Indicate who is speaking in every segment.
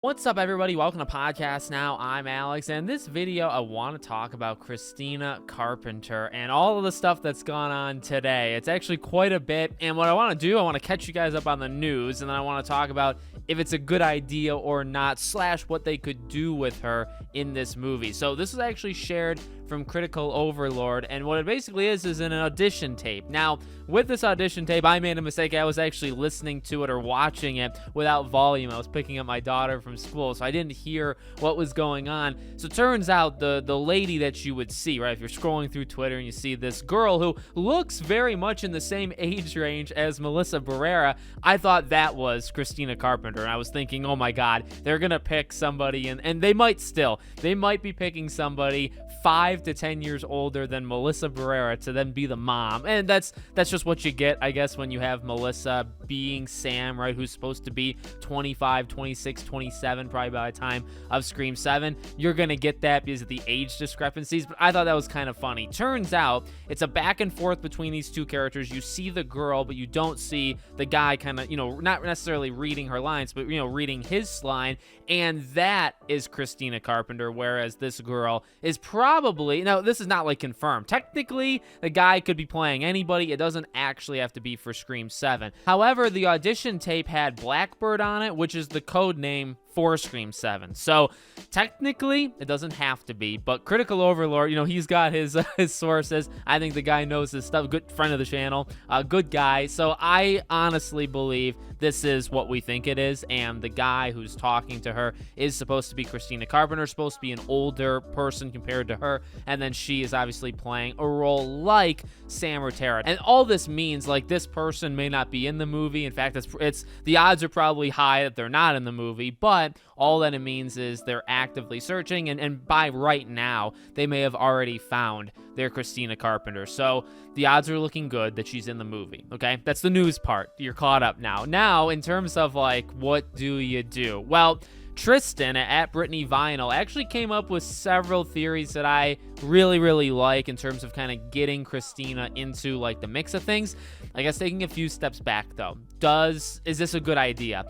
Speaker 1: What's up, everybody? Welcome to Podcast Now. I'm Alex, and in this video, I want to talk about Christina Carpenter and all of the stuff that's gone on today. It's actually quite a bit, and what I want to do, I want to catch you guys up on the news, and then I want to talk about if it's a good idea or not, / what they could do with her in this movie. So this was actually shared from Critical Overlord, and what it basically is an audition tape. Now, with this audition tape, I made a mistake. I was actually listening to it or watching it without volume. I was picking up my daughter from school, so I didn't hear what was going on. So it turns out the lady that you would see, right, if you're scrolling through Twitter and you see this girl who looks very much in the same age range as Melissa Barrera, I thought that was Christina Carpenter, and I was thinking, oh my god, they're gonna pick somebody, and they might be picking somebody 5 to 10 years older than Melissa Barrera to then be the mom. And that's just what you get, I guess, when you have Melissa being Sam, right, who's supposed to be 25, 26, 27 probably by the time of Scream 7. You're gonna get that because of the age discrepancies, but I thought that was kind of funny. Turns out it's a back and forth between these two characters. You see the girl, but you don't see the guy kind of, not necessarily reading her lines, but, reading his line, and that is Christina Carpenter, whereas this girl is probably, now this is not like confirmed. Technically, the guy could be playing anybody. It doesn't actually have to be for Scream 7. However, the audition tape had Blackbird on it, which is the code name for Scream 7. So technically, it doesn't have to be, but Critical Overlord, he's got his sources. I think the guy knows his stuff. Good friend of the channel, good guy. So I honestly believe this is what we think it is, and the guy who's talking to her is supposed to be Christina Carpenter, supposed to be an older person compared to her, and then she is obviously playing a role like Sam or Tara. And all this means, like, this person may not be in the movie. In fact, it's the odds are probably high that they're not in the movie, but all that it means is they're actively searching, and by right now, they may have already found their Christina Carpenter. So the odds are looking good that she's in the movie, okay? That's the news part. You're caught up now. Now, in terms of, like, what do you do? Well, Tristan at Brittany Vinyl actually came up with several theories that I really like in terms of kind of getting Christina into, like, the mix of things. I guess taking a few steps back, though. Is this a good idea?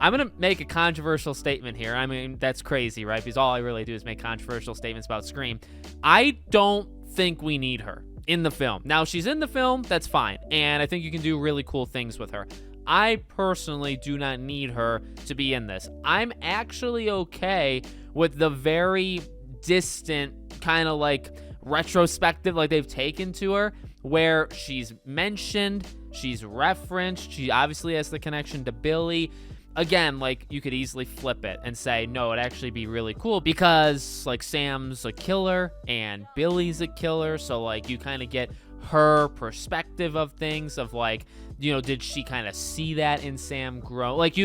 Speaker 1: I'm going to make a controversial statement here. I mean, that's crazy, right? Because all I really do is make controversial statements about Scream. I don't think we need her in the film. Now, she's in the film, that's fine. And I think you can do really cool things with her. I personally do not need her to be in this. I'm actually okay with the very distant kind of like retrospective like they've taken to her, where she's mentioned, she's referenced, she obviously has the connection to Billy. Again, like, you could easily flip it and say, no, it'd actually be really cool because, like, Sam's a killer and Billy's a killer, so, like, you kind of get her perspective of things, of, like, did she kind of see that in Sam grow? Like,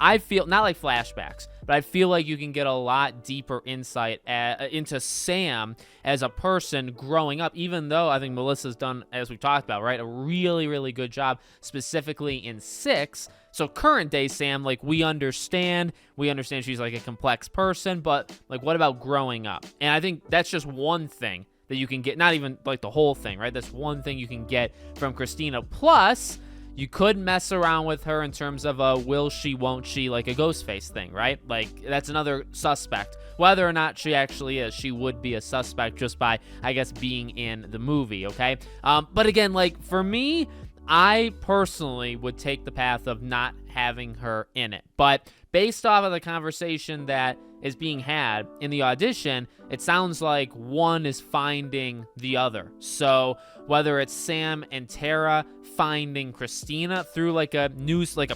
Speaker 1: I feel, not like flashbacks, but I feel like you can get a lot deeper insight into Sam as a person growing up, even though I think Melissa's done, as we've talked about, right, a really good job, specifically in 6. So current day Sam, like, we understand she's like a complex person, but, like, what about growing up? And I think that's just one thing that you can get, not even like the whole thing, right? That's one thing you can get from Christina. Plus, you could mess around with her in terms of a will she, won't she, like a Ghostface thing, right? Like, that's another suspect. Whether or not she actually is, she would be a suspect just by, I guess, being in the movie, okay? But again, like, for me, I personally would take the path of not having her in it. But based off of the conversation that is being had in the audition, it sounds like one is finding the other. So whether it's Sam and Tara finding Christina through like a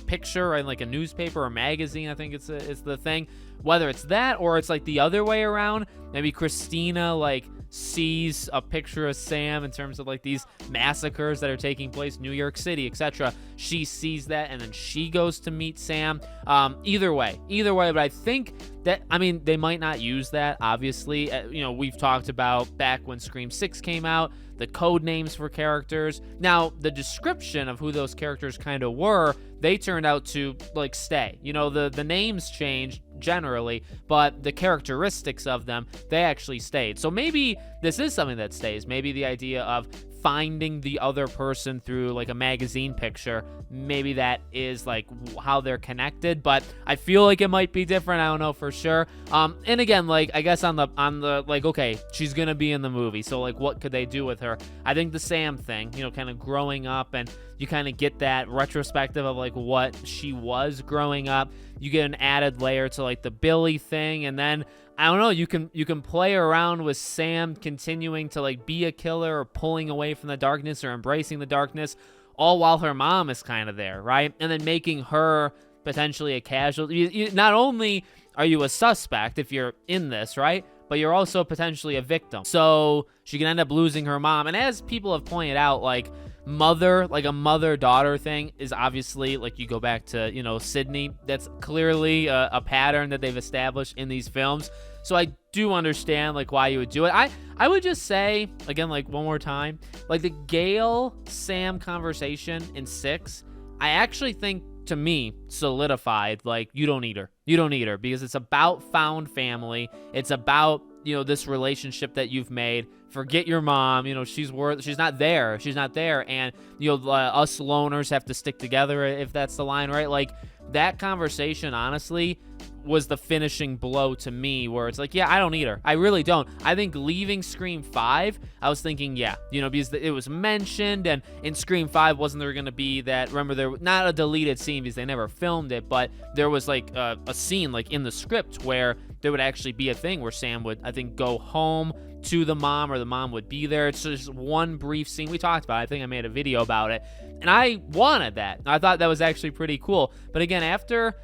Speaker 1: picture, right, like a newspaper or magazine, I think it's the thing. Whether it's that or it's like the other way around, maybe Christina like sees a picture of Sam in terms of like these massacres that are taking place in New York City, etc. She sees that and then she goes to meet Sam. Either way, but I think that, I mean, they might not use that, obviously. We've talked about back when Scream 6 came out, the code names for characters. Now, the description of who those characters kind of were, they turned out to, like, stay. The names changed generally, but the characteristics of them, they actually stayed. So maybe this is something that stays. Maybe the idea of finding the other person through like a magazine picture. Maybe that is like how they're connected, but I feel like it might be different. I don't know for sure. And again, like I guess on the like, okay, she's gonna be in the movie, so like what could they do with her? I think the Sam thing, you know, kind of growing up, and you kind of get that retrospective of like what she was growing up. You get an added layer to like the Billy thing, and then I don't know, you can play around with Sam continuing to like be a killer or pulling away from the darkness or embracing the darkness, all while her mom is kind of there, right? And then making her potentially a casualty. Not only are you a suspect if you're in this, right? But you're also potentially a victim. So she can end up losing her mom. And as people have pointed out, like a mother-daughter thing is obviously, like you go back to, you know, Sydney, that's clearly a pattern that they've established in these films. So I do understand like why you would do it. I would just say, again, like one more time, like the Gale-Sam conversation in 6, I actually think, to me, solidified like you don't need her because it's about found family. It's about, you know, this relationship that you've made. Forget your mom, you know, she's not there, and you know, us loners have to stick together, if that's the line, right? Like that conversation honestly was the finishing blow to me, where it's like, yeah, I don't need her. I really don't. I think leaving Scream 5, I was thinking, yeah, you know, because it was mentioned, and in Scream 5, wasn't there going to be that, remember, there not a deleted scene because they never filmed it, but there was like a scene like in the script where there would actually be a thing where Sam would, I think, go home to the mom, or the mom would be there. It's just one brief scene we talked about. I think I made a video about it, and I wanted that. I thought that was actually pretty cool. But again, after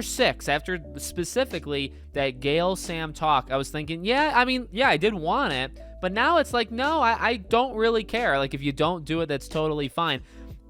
Speaker 1: 6, after specifically that Gale-Sam talk, I was thinking, yeah, I mean, yeah, I did want it, but now it's like, no, I don't really care. Like, if you don't do it, that's totally fine.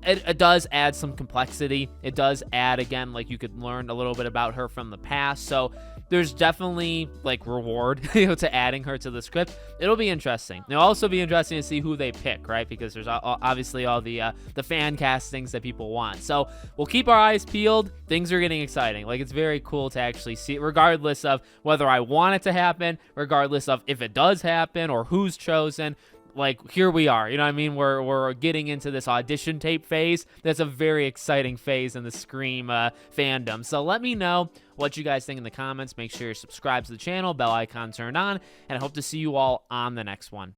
Speaker 1: It does add some complexity. It does add, again, like you could learn a little bit about her from the past. So there's definitely like reward, you know, to adding her to the script. It'll be interesting. It'll also be interesting to see who they pick, right? Because there's obviously all the fan castings that people want. So we'll keep our eyes peeled. Things are getting exciting. Like, it's very cool to actually see it, regardless of whether I want it to happen, regardless of if it does happen or who's chosen. Like, here we are, you know what I mean? We're getting into this audition tape phase. That's a very exciting phase in the Scream fandom. So let me know what you guys think in the comments. Make sure you're subscribed to the channel, bell icon turned on, and I hope to see you all on the next one.